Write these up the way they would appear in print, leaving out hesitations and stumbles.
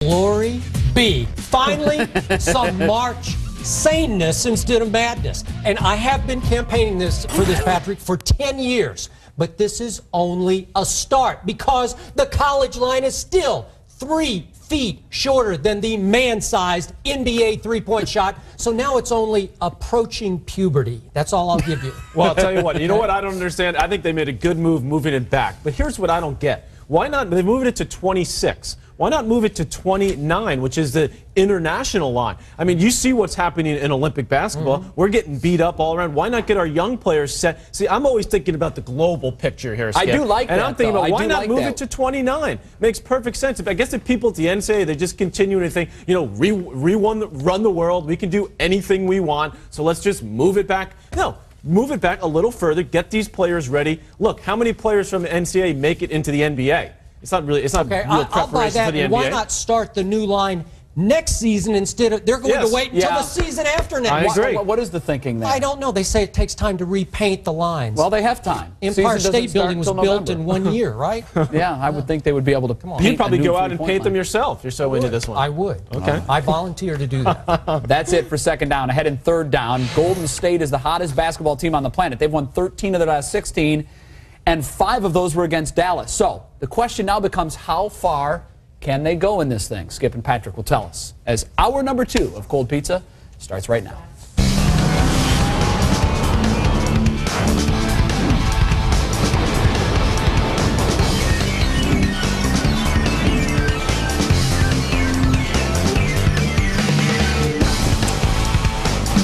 Glory be. Finally, some March saneness instead of madness. And I have been campaigning for this, Patrick, for 10 years. But this is only a start because the college line is still 3 feet shorter than the man-sized NBA three-point shot. So now it's only approaching puberty. That's all I'll give you. Well, I'll tell you what. You know what I don't understand? I think they made a good move moving it back. But here's what I don't get. Why not? They moved it to 26. Why not move it to 29, which is the international line? I mean, you see what's happening in Olympic basketball. We're getting beat up all around. Why not get our young players set? See, I'm always thinking about the global picture here, Skip. I do like that, and I'm thinking about why not move it to 29? Makes perfect sense. I guess the people at the NCAA, they just continue to think, you know, run the world. We can do anything we want, so let's just move it back. No. Move it back a little further. Get these players ready. Look, how many players from the NCAA make it into the NBA? It's not real I'll buy that. for the NBA. Why not start the new line next season instead of they're going to wait until the season after next? I agree. What is the thinking there? I don't know. They say it takes time to repaint the lines. Well, they have time. Empire State Building was built in 1 year, right? Yeah, I would think they would be able to paint. You'd probably a new go out and paint them line. yourself. You're so into this one. I would. Okay. I volunteer to do that. That's it for second down. Ahead in third down, Golden State is the hottest basketball team on the planet. They've won 13 of their last 16, and 5 of those were against Dallas. So the question now becomes, how far can they go in this thing? Skip and Patrick will tell us as hour number 2 of Cold Pizza starts right now.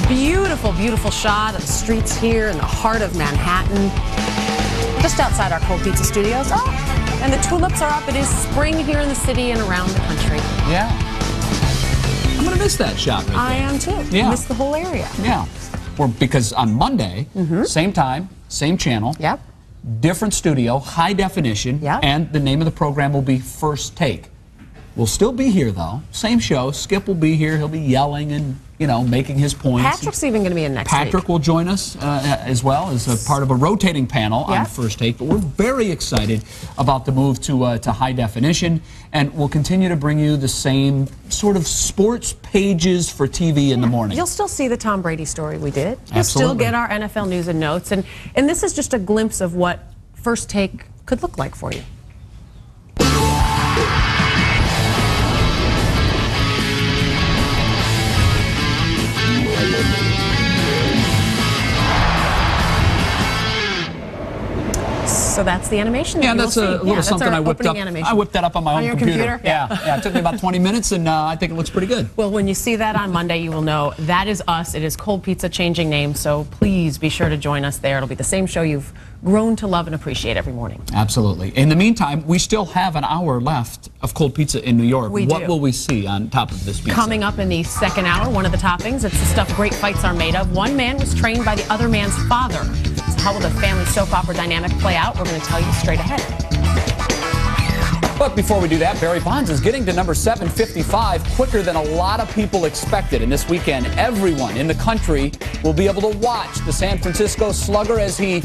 Beautiful, beautiful shot of the streets here in the heart of Manhattan. Just outside our Cold Pizza studios. Oh, and the tulips are up. It is spring here in the city and around the country. Yeah. I'm going to miss that shot right there. I am too. Yeah. Miss the whole area. Yeah. Because on Monday, same time, same channel, Yep. different studio, high definition, Yep. and the name of the program will be First Take. We'll still be here, though. Same show. Skip will be here. He'll be yelling and, you know, making his points. Patrick's even going to be in next week. Patrick will join us as well as a part of a rotating panel on First Take. But we're very excited about the move to high definition, and we'll continue to bring you the same sort of sports pages for TV in the morning. You'll still see the Tom Brady story we did. You'll Absolutely. still get our NFL news and notes. And this is just a glimpse of what First Take could look like for you. So that's the animation. Yeah, that's a little something I whipped up. Animation. I whipped that up on my own computer. Yeah, it took me about 20 minutes, and I think it looks pretty good. Well, when you see that on Monday, you will know that is us. It is Cold Pizza changing names, so please be sure to join us there. It'll be the same show you've grown to love and appreciate every morning. Absolutely. In the meantime, we still have an hour left of Cold Pizza in New York. We What do. will we see on top of this pizza? Coming up in the second hour, one of the toppings, it's the stuff great fights are made of. One man was trained by the other man's father. So how will the family soap opera dynamic play out? We're going to tell you straight ahead. But before we do that, Barry Bonds is getting to number 755 quicker than a lot of people expected. And this weekend, everyone in the country will be able to watch the San Francisco Slugger as he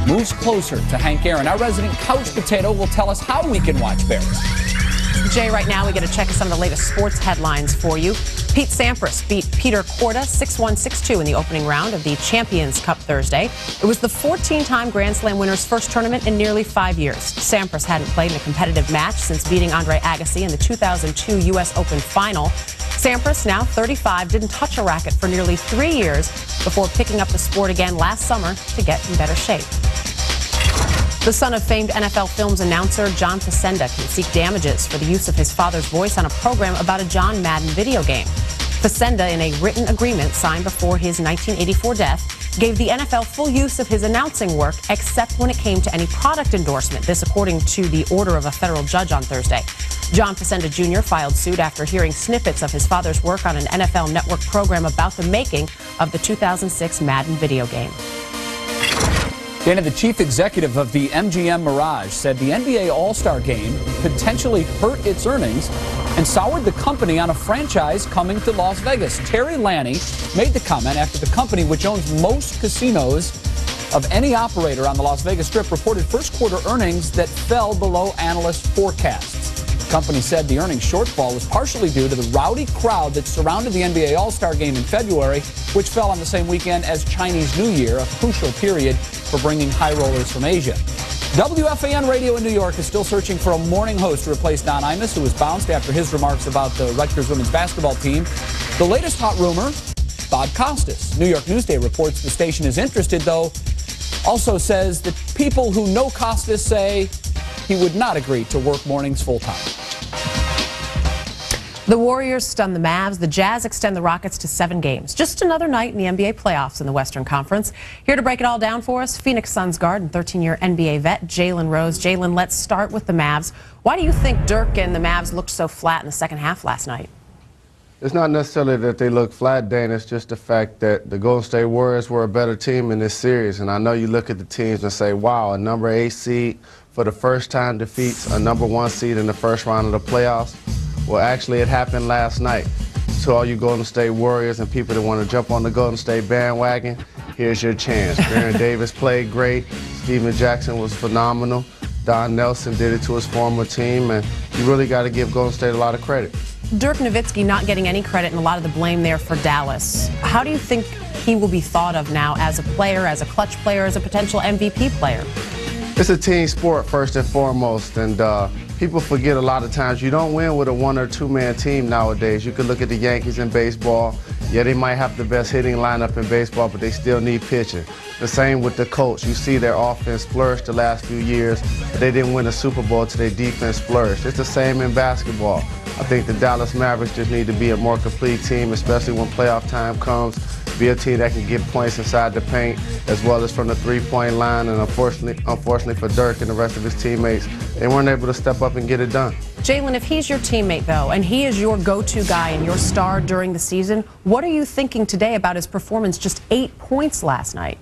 moves closer to Hank Aaron. Our resident couch potato will tell us how we can watch Barry. Jay, right now we get to check some of the latest sports headlines for you. Pete Sampras beat Peter Korda 6-1, 6-2 in the opening round of the Champions Cup Thursday. It was the 14-time Grand Slam winner's first tournament in nearly 5 years. Sampras hadn't played in a competitive match since beating Andre Agassi in the 2002 U.S. Open final. Sampras, now 35, didn't touch a racket for nearly 3 years before picking up the sport again last summer to get in better shape. The son of famed NFL Films announcer John Facenda can seek damages for the use of his father's voice on a program about a John Madden video game. Facenda, in a written agreement signed before his 1984 death, gave the NFL full use of his announcing work except when it came to any product endorsement. This according to the order of a federal judge on Thursday. John Facenda Jr. filed suit after hearing snippets of his father's work on an NFL Network program about the making of the 2006 Madden video game. Dana, the chief executive of the MGM Mirage, said the NBA All-Star Game potentially hurt its earnings and soured the company on a franchise coming to Las Vegas. Terry Lanny made the comment after the company, which owns most casinos of any operator on the Las Vegas Strip, reported first quarter earnings that fell below analyst forecasts. The company said the earnings shortfall was partially due to the rowdy crowd that surrounded the NBA All-Star Game in February, which fell on the same weekend as Chinese New Year, a crucial period for bringing high rollers from Asia. WFAN Radio in New York is still searching for a morning host to replace Don Imus, who was bounced after his remarks about the Rutgers women's basketball team. The latest hot rumor, Bob Costas. New York Newsday reports the station is interested, though also says that people who know Costas say he would not agree to work mornings full-time. The Warriors stun the Mavs. The Jazz extend the Rockets to 7 games. Just another night in the NBA playoffs in the Western Conference. Here to break it all down for us, Phoenix Suns guard and 13-year NBA vet Jalen Rose. Jalen, let's start with the Mavs. Why do you think Dirk and the Mavs looked so flat in the second half last night? It's not necessarily that they look flat, Dana. It's just the fact that the Golden State Warriors were a better team in this series. And I know you look at the teams and say, wow, a number 8 seed for the first time defeats a number 1 seed in the first round of the playoffs. Well, actually, it happened last night. To all you Golden State Warriors and people that want to jump on the Golden State bandwagon, here's your chance. Baron Davis played great. Steven Jackson was phenomenal. Don Nelson did it to his former team, and you really got to give Golden State a lot of credit. Dirk Nowitzki not getting any credit and a lot of the blame there for Dallas. How do you think he will be thought of now as a player, as a clutch player, as a potential MVP player? It's a team sport first and foremost, and people forget a lot of times you don't win with a 1 or 2 man team nowadays. You can look at the Yankees in baseball. Yeah, they might have the best hitting lineup in baseball, but they still need pitching. The same with the Colts. You see their offense flourish the last few years, but they didn't win a Super Bowl till their defense flourished. It's the same in basketball. I think the Dallas Mavericks just need to be a more complete team, especially when playoff time comes. Be a team that can get points inside the paint as well as from the three-point line. And unfortunately for Dirk and the rest of his teammates, they weren't able to step up and get it done. Jalen, if he's your teammate, though, and he is your go-to guy and your star during the season, what are you thinking today about his performance? Just 8 points last night.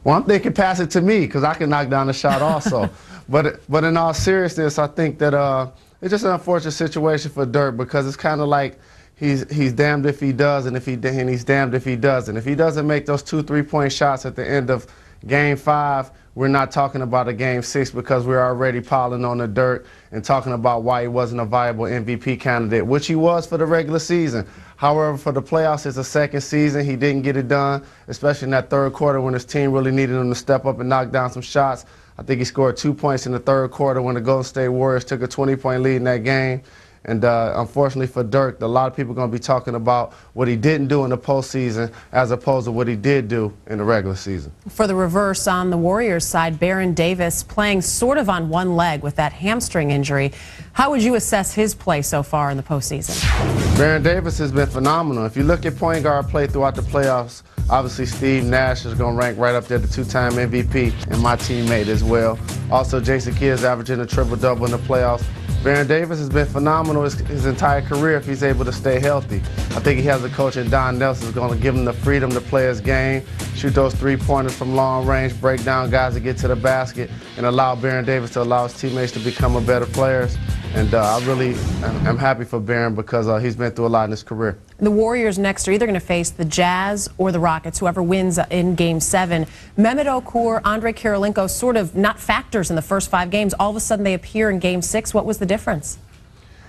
Well, I'm thinking pass it to me because I can knock down the shot also. but in all seriousness, I think that it's just an unfortunate situation for Dirk because it's kind of like he's damned if he does and he's damned if he doesn't. If he doesn't make those 2 3-point shots at the end of Game 5, we're not talking about a Game 6 because we're already piling on the dirt and talking about why he wasn't a viable MVP candidate, which he was for the regular season. However, for the playoffs, it's a second season. He didn't get it done, especially in that third quarter when his team really needed him to step up and knock down some shots. I think he scored 2 points in the third quarter when the Golden State Warriors took a 20-point lead in that game. And unfortunately for Dirk, a lot of people are going to be talking about what he didn't do in the postseason as opposed to what he did do in the regular season. For the reverse, on the Warriors side, Baron Davis playing sort of on one leg with that hamstring injury. How would you assess his play so far in the postseason? Baron Davis has been phenomenal. If you look at point guard play throughout the playoffs, obviously Steve Nash is going to rank right up there, the 2-time MVP, and my teammate as well. Also, Jason Kidd is averaging a triple-double in the playoffs. Baron Davis has been phenomenal his entire career if he's able to stay healthy. I think he has a coach in Don Nelson who's going to give him the freedom to play his game, shoot those 3-pointers from long range, break down guys to get to the basket, and allow Baron Davis to allow his teammates to become a better players. And I really am happy for Baron because he's been through a lot in his career. The Warriors next are either going to face the Jazz or the Rockets, whoever wins in Game 7. Mehmet Okur, Andre Kirilenko, sort of not factors in the first 5 games. All of a sudden they appear in Game 6. What was the difference?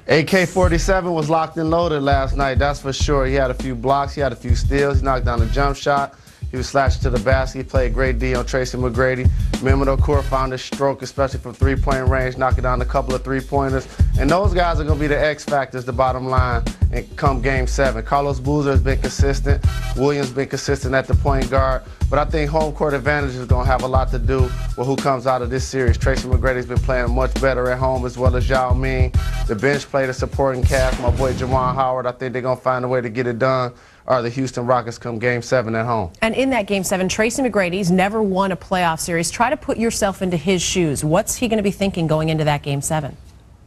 AK-47 was locked and loaded last night, that's for sure. He had a few blocks, he had a few steals, he knocked down a jump shot. He was slashed to the basket. He played great D on Tracy McGrady. Mehmet Okur found his stroke, especially from 3-point range, knocking down a couple of 3-pointers. And those guys are going to be the X factors, the bottom line, and come Game 7. Carlos Boozer has been consistent. Williams been consistent at the point guard. But I think home court advantage is going to have a lot to do with who comes out of this series. Tracy McGrady's been playing much better at home, as well as Yao Ming. The bench played a supporting cast. My boy Juwan Howard, I think they're going to find a way to get it done. Or the Houston Rockets come Game 7 at home. And in that Game 7, Tracy McGrady's never won a playoff series. Try to put yourself into his shoes. What's he going to be thinking going into that Game 7?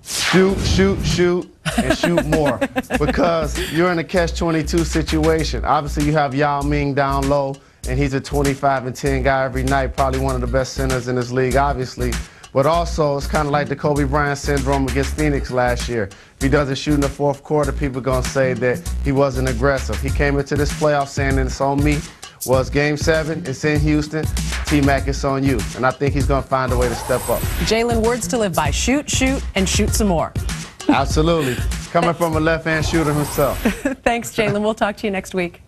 Shoot, shoot, shoot, and shoot more. Because you're in a catch-22 situation. Obviously, you have Yao Ming down low, and he's a 25-10 guy every night, probably one of the best centers in this league, obviously. But also, it's kind of like the Kobe Bryant syndrome against Phoenix last year. If he doesn't shoot in the fourth quarter, people are going to say that he wasn't aggressive. He came into this playoff saying that it's on me. Well, it's Game 7, it's in Houston. T-Mac, it's on you. And I think he's going to find a way to step up. Jalen, words to live by. Shoot, shoot, and shoot some more. Absolutely. Coming from a left-hand shooter himself. Thanks, Jalen. We'll talk to you next week.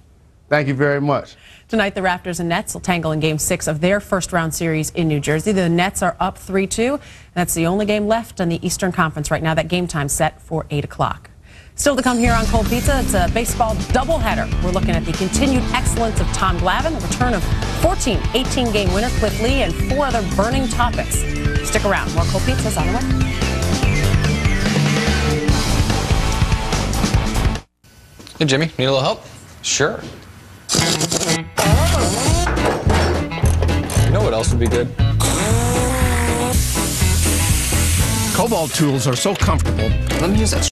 Thank you very much. Tonight, the Raptors and Nets will tangle in Game 6 of their first-round series in New Jersey. The Nets are up 3-2. That's the only game left in the Eastern Conference right now. That game time set for 8 o'clock. Still to come here on Cold Pizza, it's a baseball doubleheader. We're looking at the continued excellence of Tom Glavine, the return of 14 18-game winner Cliff Lee, and 4 other burning topics. Stick around. More Cold Pizza's on the way. Hey, Jimmy, need a little help? Sure. You know what else would be good? Cobalt tools are so comfortable. Let me use that